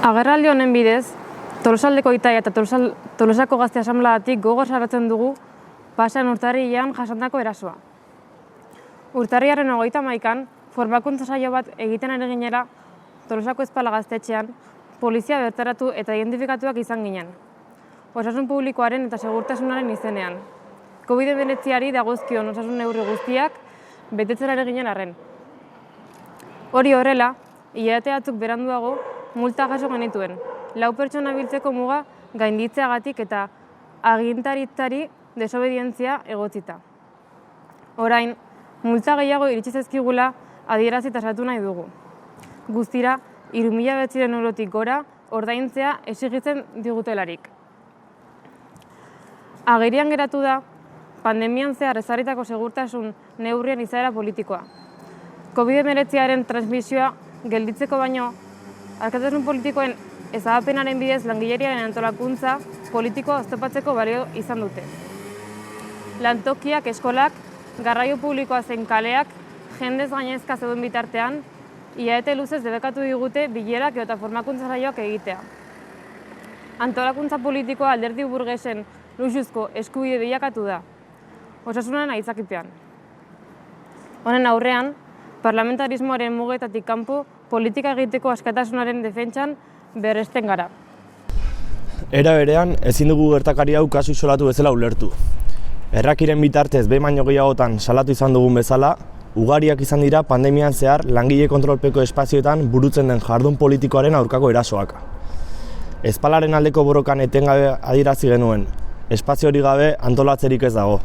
Agerraldi honen bidez, Tolosaldeko Itaia eta Tolosako Gazte Asanbladatik gogor salatzen dugu pasan urtarrilean jasandako erasoa. Urtarrilaren 31an, formakuntza saio bat egiten ari ginela Tolosako Ezpala gaztetxean, polizia bertaratu eta identifikatuak izan ginen. Osasun publikoaren eta segurtasunaren izenean. COVID-19 dagozkion osasun neurri guztiak betetzen ari ginen arren. Hori horrela, hilabete batzuk beranduago multa jaso genituen. 4 pertsona biltzeko muga gainditzeagatik eta agintaritzari desobedientzia egotzita. Orain, multa gehiago iritsi zaizkigula adierazi tasatu nahi dugu. Guztira, 3.900 eurotik gora ordaintzea exigitzen digutelarik. Agerian geratu da, pandemian zehar ezarritako segurtasun neurrien izaera politikoa. COVID-19aren transmisioa gelditzeko baino, alkatasun politikoen ezabapenaren bidez langileriaren antolakuntza politikoa oztopatzeko balio izan dute. Lantokiak, eskolak, garraio publikoa zein kaleak jendez gainezka zeuden bitartean, hilabete luzez debekatu digute bilerak eta formakuntza saioak egitea. Antolakuntza politikoa alderdi burgesen luxuzko eskubide bilakatu da, osasunaren aitzakipean. Honen aurrean, parlamentarismoaren mugetatik kanpo politika egiteko askatasunaren defentsan berresten gara. Era berean, ezin dugu gertakari hau kasu isolatu bezala ulertu. Errakiren bitartez behin baino gehiagotan salatu izan dugun bezala, ugariak izan dira pandemian zehar langile kontrolpeko espazioetan burutzen den jardun politikoaren aurkako erasoak. Ezpalaren aldeko borrokan etengabe adierazi genuen, espazio hori gabe antolatzerik ez dago.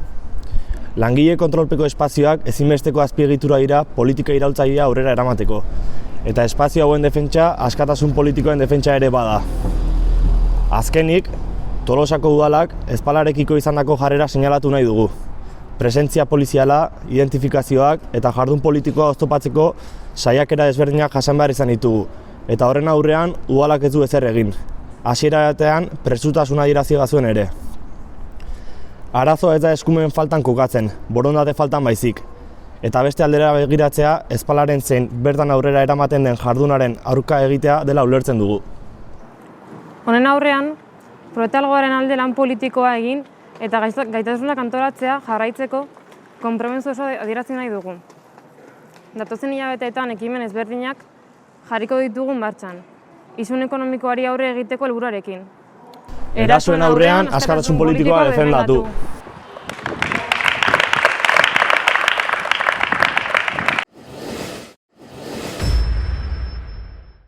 Langile kontrolpeko espazioak ezinbesteko azpiegitura dira politika iraultzailea aurrera eramateko, eta espazio hauen defentsa askatasun politikoen defentsa ere bada. Azkenik, Tolosako udalak Ezpalarekiko izandako jarrera seinalatu nahi dugu. Presentzia poliziala, identifikazioak eta jardun politikoa oztopatzeko saiakera desberdinak jasan behar izan ditugu, eta horren aurrean udalak ez du ezer egin. Hasiera batean prestutasuna adierazi bazuen ere. Arazoa ez da eskumen faltan kokatzen, borondate faltan baizik. Eta beste aldera begiratzea, Ezpalaren zein bertan aurrera eramaten den jardunaren aurka egitea dela ulertzen dugu. Honen aurrean, protalgoaren alde lan politikoa egin eta gaitasunak antolatzea jarraitzeko konpromiso osoa adierazi nahi dugu. Datozen hilabeteetan ekimen ezberdinak jarriko ditugu martxan, isun ekonomikoari aurre egiteko helburuarekin. Erasoen aurrean askatasun politikoa defendatu.